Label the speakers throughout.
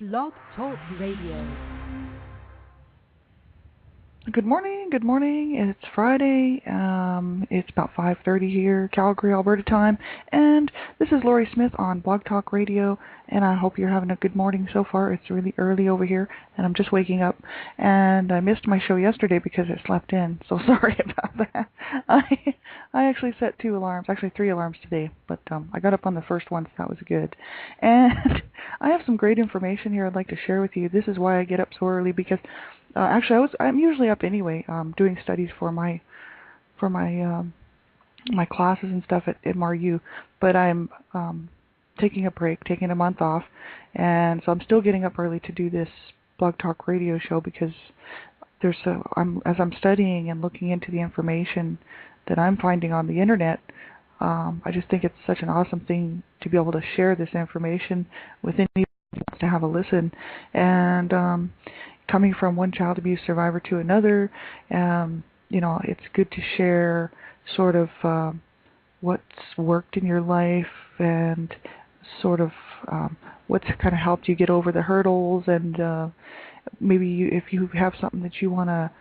Speaker 1: Blog Talk Radio.
Speaker 2: Good morning. Good morning. It's Friday. It's about 5:30 here, Calgary, Alberta time, and this is Lori Smith on Blog Talk Radio. And I hope you're having a good morning so far. It's really early over here, and I'm just waking up. And I missed my show yesterday because I slept in. So sorry about that. I actually set 2 alarms, actually 3 alarms today, but I got up on the first one, so that was good. And I have some great information here I'd like to share with you. This is why I get up so early because. I'm usually up anyway, doing studies for my my classes and stuff at MRU, but I'm taking a break, taking a month off, and so I'm still getting up early to do this Blog Talk Radio show because as I'm studying and looking into the information that I'm finding on the internet. I just think it's such an awesome thing to be able to share this information with anyone who wants to have a listen, and coming from one child abuse survivor to another, it's good to share sort of what's worked in your life and sort of what's kind of helped you get over the hurdles, and maybe if you have something that you want to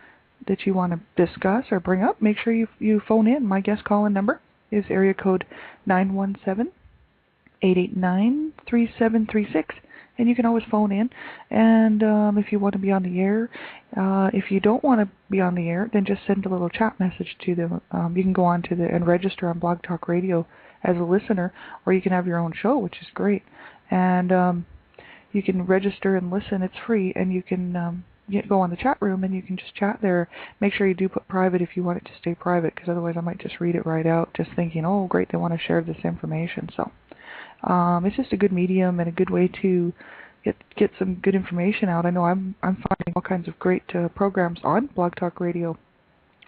Speaker 2: discuss or bring up, make sure you phone in. My guest call-in number is area code 917-889-3736. And you can always phone in, and if you want to be on the air. If you don't want to be on the air, then just send a little chat message to them. You can go on to and register on Blog Talk Radio as a listener, or you can have your own show, which is great. And you can register and listen. It's free, and you can go on the chat room, and you can just chat there. Make sure you do put private if you want it to stay private, because otherwise I might just read it right out, just thinking, oh, great, they want to share this information. So. It's just a good medium and a good way to get some good information out. I know I'm finding all kinds of great programs on Blog Talk Radio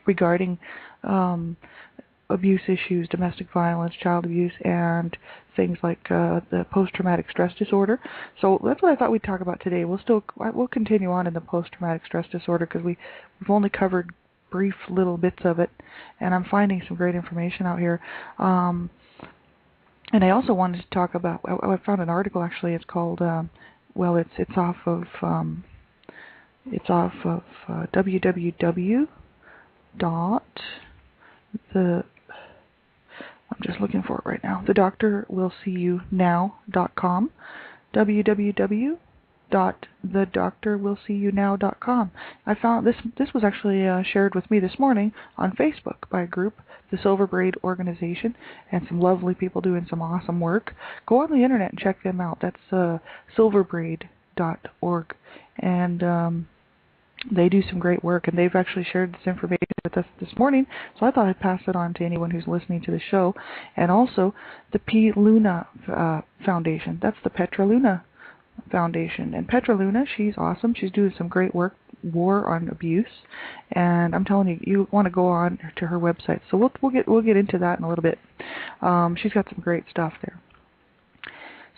Speaker 2: regarding abuse issues, domestic violence, child abuse, and things like the post-traumatic stress disorder. So that's what I thought we'd talk about today. We'll continue on in the post-traumatic stress disorder because we've only covered brief little bits of it, and I'm finding some great information out here. And I also wanted to talk about. I found an article actually. It's called. It's off of www. I'm just looking for it right now. thedoctorwillseeyounow.com. www.thedoctorwillseeyounow.com. I found this was actually shared with me this morning on Facebook by a group, the Silver Braid Organization, and some lovely people doing some awesome work. Go on the internet and check them out. That's silverbraid.org, and they do some great work, and they've actually shared this information with us this morning, so I thought I'd pass it on to anyone who's listening to the show. And also the P. Luna Foundation. That's the Petra Luna Foundation. And Petra Luna, she's awesome. She's doing some great work, war on abuse, and I'm telling you, you want to go on to her website. So we'll get into that in a little bit. She's got some great stuff there.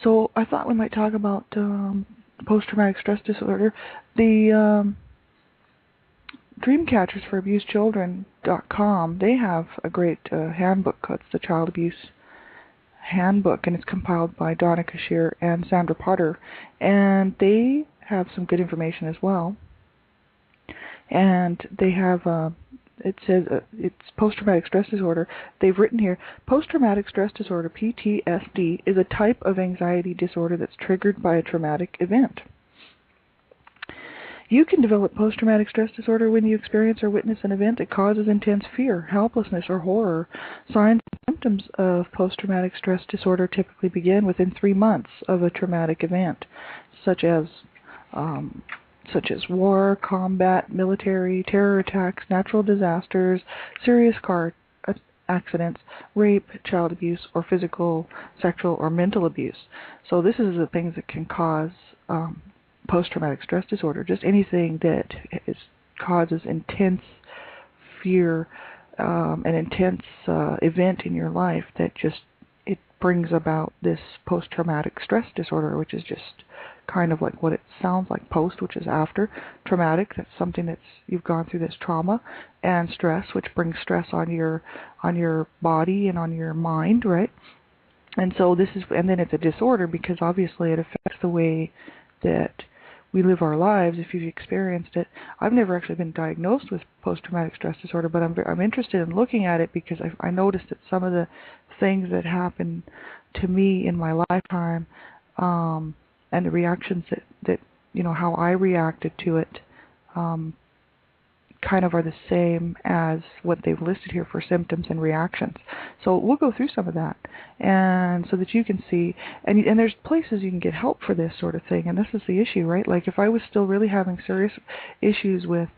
Speaker 2: So I thought we might talk about post-traumatic stress disorder. The DreamCatchersForAbusedChildren.com, they have a great handbook called the Child Abuse Handbook, and it's compiled by Donna Cashier and Sandra Potter, and they have some good information as well. And they have it says it's post-traumatic stress disorder. They've written here, post-traumatic stress disorder, PTSD, is a type of anxiety disorder that's triggered by a traumatic event. You can develop post-traumatic stress disorder when you experience or witness an event that causes intense fear, helplessness, or horror. Signs and symptoms of post-traumatic stress disorder typically begin within 3 months of a traumatic event, such as war, combat, military, terror attacks, natural disasters, serious car accidents, rape, child abuse, or physical, sexual, or mental abuse. So this is the things that can cause post-traumatic stress disorder, just anything that causes intense fear, an intense event in your life that just, it brings about this post-traumatic stress disorder, which is just kind of like what it sounds like, post, which is after, traumatic, that's something that's, you've gone through this trauma, and stress, which brings stress on your body and on your mind, right? And so this is, and then it's a disorder because obviously it affects the way that we live our lives, if you've experienced it. I've never actually been diagnosed with post-traumatic stress disorder, but I'm interested in looking at it because I noticed that some of the things that happened to me in my lifetime, and the reactions that how I reacted to it, kind of are the same as what they've listed here for symptoms and reactions. So we'll go through some of that, and so that you can see, and there's places you can get help for this sort of thing, and this is the issue, right? Like if I was still really having serious issues with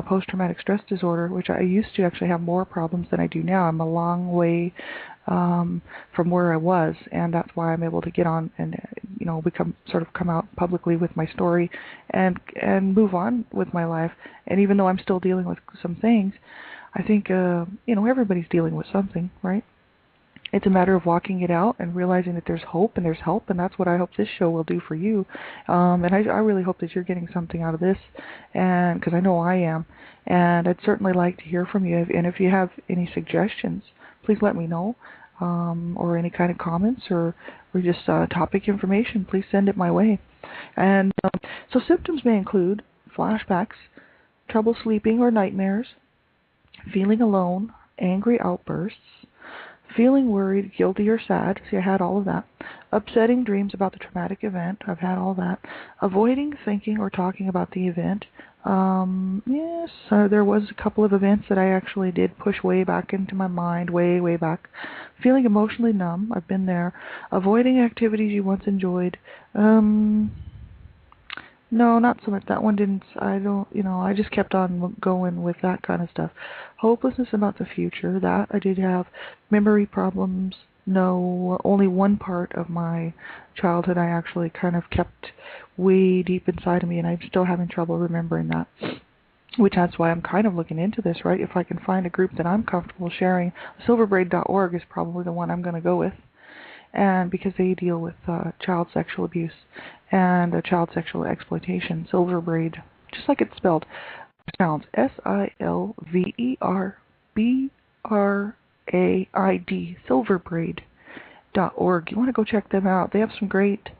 Speaker 2: post-traumatic stress disorder, which I used to actually have more problems than I do now. I'm a long way from where I was, and that's why I'm able to get on and come out publicly with my story and move on with my life. And even though I'm still dealing with some things, I think everybody's dealing with something, right? It's a matter of walking it out and realizing that there's hope and there's help, and that's what I hope this show will do for you. And I really hope that you're getting something out of this, and because I know I am. And I'd certainly like to hear from you. And if you have any suggestions, please let me know, or any kind of comments or just topic information. Please send it my way. And so symptoms may include flashbacks, trouble sleeping or nightmares, feeling alone, angry outbursts, feeling worried, guilty, or sad. See, I had all of that. Upsetting dreams about the traumatic event. I've had all that. Avoiding thinking or talking about the event. Yes, there was a couple of events that I actually did push way back into my mind, way, way back. Feeling emotionally numb. I've been there. Avoiding activities you once enjoyed. No, not so much. That one didn't, I just kept on going with that kind of stuff. Hopelessness about the future, that I did have. Memory problems, no. Only one part of my childhood I actually kind of kept way deep inside of me, and I'm still having trouble remembering that. Which that's why I'm kind of looking into this, right? If I can find a group that I'm comfortable sharing, silverbraid.org is probably the one I'm going to go with. And because they deal with child sexual abuse and child sexual exploitation, Silverbraid, just like it's spelled, sounds SILVERBRAID, silverbraid.org. You want to go check them out. They have some great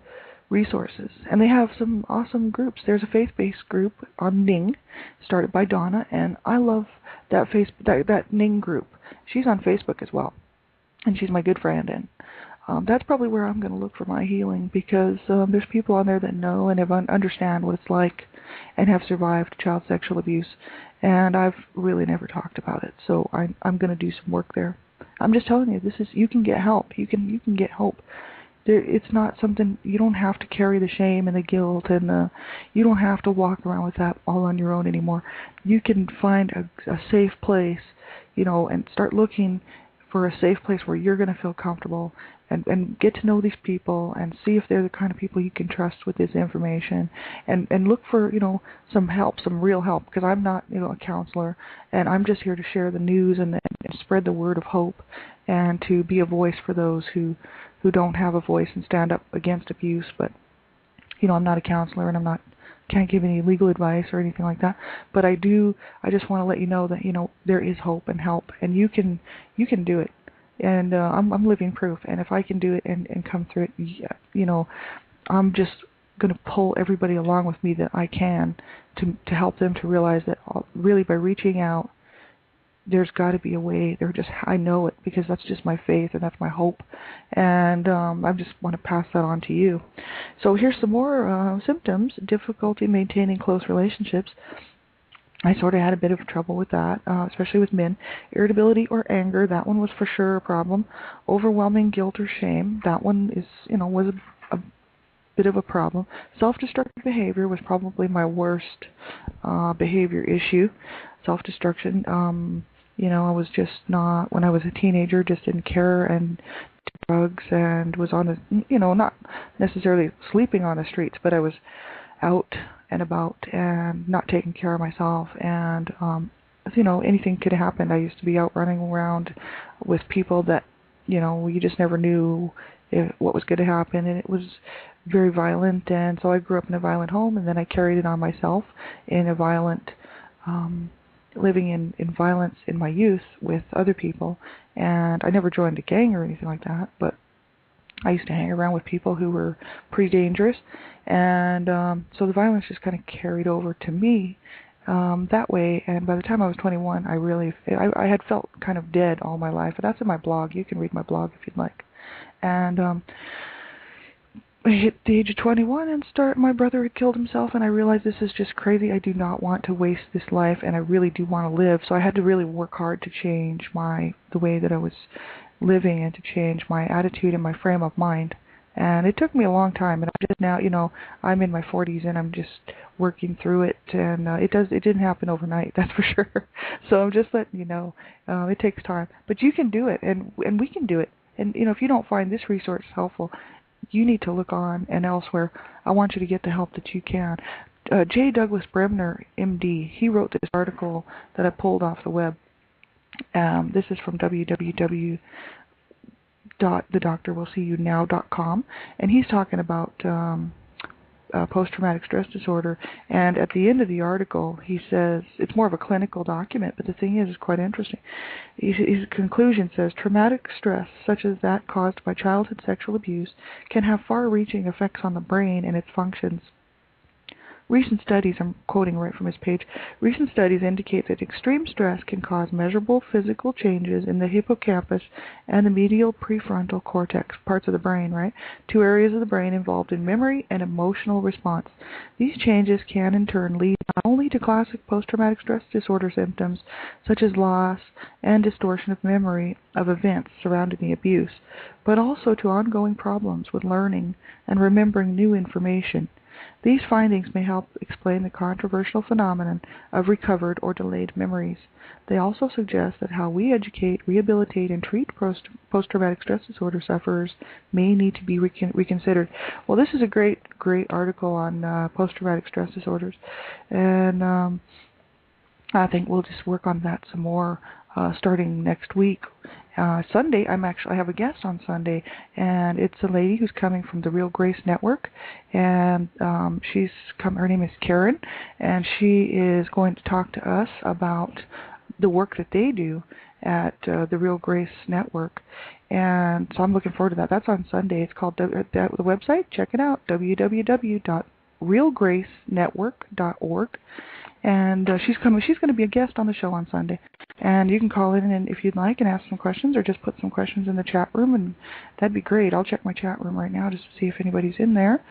Speaker 2: resources, and they have some awesome groups. There's a faith-based group on Ning, started by Donna, and I love that that Ning group. She's on Facebook as well, and she's my good friend, and that's probably where I'm going to look for my healing, because there's people on there that know and understand what it's like and have survived child sexual abuse, and I've really never talked about it. So I'm going to do some work there. I'm just telling you, you can get help. You can get hope. It's not something, you don't have to carry the shame and the guilt, and you don't have to walk around with that all on your own anymore. You can find a safe place, and start looking for a safe place where you're going to feel comfortable, and get to know these people and see if they're the kind of people you can trust with this information, and look for, some help, some real help, because I'm not, a counselor, and I'm just here to share the news and spread the word of hope, and to be a voice for those who don't have a voice and stand up against abuse. But, I'm not a counselor, and can't give any legal advice or anything like that, but I just want to let you know that, there is hope and help, and you can do it. And I'm living proof, and if I can do it and come through it, I'm just going to pull everybody along with me that I can to help them to realize that really by reaching out, there's got to be a way. I know it, because that's just my faith and that's my hope, and I just want to pass that on to you. So here's some more symptoms: difficulty maintaining close relationships. I sort of had a bit of trouble with that, especially with men. Irritability or anger, that one was for sure a problem. Overwhelming guilt or shame, that one is, was a bit of a problem. Self-destructive behavior was probably my worst behavior issue. Self-destruction, I was just not, when I was a teenager, just didn't care and did drugs and was on not necessarily sleeping on the streets, but I was out and about and not taking care of myself, and anything could have happened. I used to be out running around with people that you just never knew what was going to happen, and it was very violent. And so I grew up in a violent home, and then I carried it on myself in a violent living in violence in my youth with other people. And I never joined a gang or anything like that, but I used to hang around with people who were pretty dangerous, and so the violence just kind of carried over to me that way. And by the time I was 21, I had felt kind of dead all my life. And that's in my blog. You can read my blog if you'd like. And I hit the age of 21 and my brother had killed himself, and I realized this is just crazy. I do not want to waste this life, and I really do want to live. So I had to really work hard to change the way that I was living and to change my attitude and my frame of mind. And it took me a long time, and I'm just now, I'm in my 40s and I'm just working through it, and it didn't happen overnight, that's for sure. So I'm just letting you know, it takes time, but you can do it, and we can do it. And if you don't find this resource helpful, you need to look on and elsewhere. I want you to get the help that you can. J. Douglas Bremner, MD, he wrote this article that I pulled off the web. This is from www.thedoctorwillseeyounow.com, and he's talking about post-traumatic stress disorder. And at the end of the article, he says, it's more of a clinical document, but the thing is, it's quite interesting. His conclusion says, traumatic stress, such as that caused by childhood sexual abuse, can have far-reaching effects on the brain and its functions. Recent studies, I'm quoting right from his page, recent studies indicate that extreme stress can cause measurable physical changes in the hippocampus and the medial prefrontal cortex, parts of the brain, right? Two areas of the brain involved in memory and emotional response. These changes can in turn lead not only to classic post-traumatic stress disorder symptoms, such as loss and distortion of memory of events surrounding the abuse, but also to ongoing problems with learning and remembering new information. These findings may help explain the controversial phenomenon of recovered or delayed memories. They also suggest that how we educate, rehabilitate, and treat post-traumatic stress disorder sufferers may need to be reconsidered. Well, this is a great article on post-traumatic stress disorders, and I think we'll just work on that some more starting next week. Sunday, I have a guest on Sunday, and it's a lady who's coming from the Real Grace Network, and her name is Karen, and she is going to talk to us about the work that they do at the Real Grace Network. And so I'm looking forward to that. That's on Sunday. It's called the website. Check it out, www.realgracenetwork.org. And she's going to be a guest on the show on Sunday. And you can call in and if you'd like and ask some questions, or just put some questions in the chat room, and that'd be great. I'll check my chat room right now just to see if anybody's in there.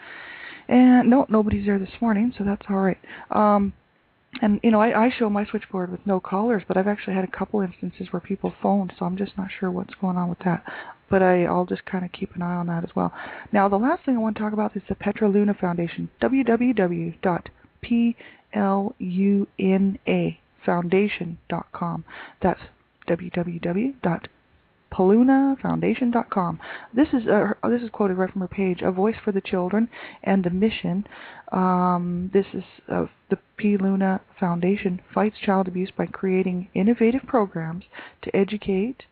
Speaker 2: And no, nobody's there this morning, so that's all right. And I show my switchboard with no callers, but I've actually had a couple instances where people phoned, so I'm just not sure what's going on with that. But I'll just kind of keep an eye on that as well. Now, the last thing I want to talk about is the Petra Luna Foundation, www.PLUNAFoundation.com. That's www.PalunaFoundation.com. This is quoted right from her page, A Voice for the Children and the Mission. This is the P. Luna Foundation fights child abuse by creating innovative programs to educate,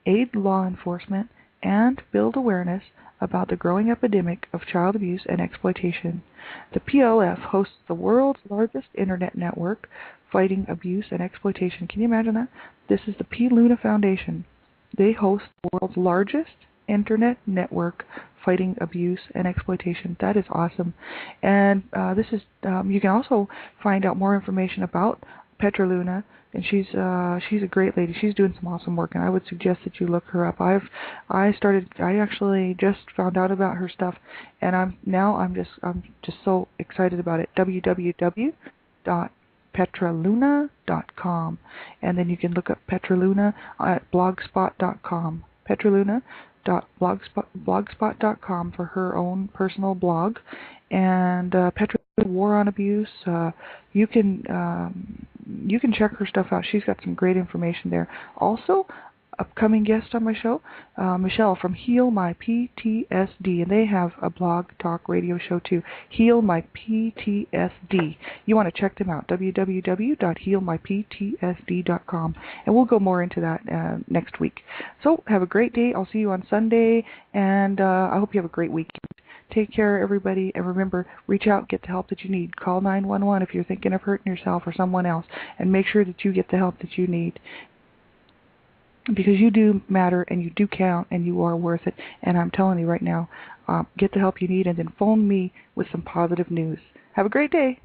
Speaker 2: aid law enforcement, and build awareness about the growing epidemic of child abuse and exploitation. The PLF hosts the world's largest internet network fighting abuse and exploitation. Can you imagine that? This is the P. Luna Foundation. They host the world's largest internet network fighting abuse and exploitation. That is awesome. And this is you can also find out more information about Petra Luna, and she's a great lady. She's doing some awesome work, and I would suggest that you look her up. I actually just found out about her stuff, and I'm just so excited about it. www.petraluna.com, and then you can look up Petra Luna at blogspot.com. petraluna.blogspot.com for her own personal blog. And Petra War on Abuse, you can check her stuff out. She's got some great information there. Also, upcoming guest on my show, Michelle from Heal My PTSD, and they have a blog talk radio show too, Heal My PTSD. You want to check them out, www.healmyptsd.com, and we'll go more into that next week. So have a great day. I'll see you on Sunday, and I hope you have a great weekend. Take care, everybody, and remember, reach out, get the help that you need. Call 911 if you're thinking of hurting yourself or someone else, and make sure that you get the help that you need. because you do matter and you do count and you are worth it. And I'm telling you right now, get the help you need and then phone me with some positive news. Have a great day.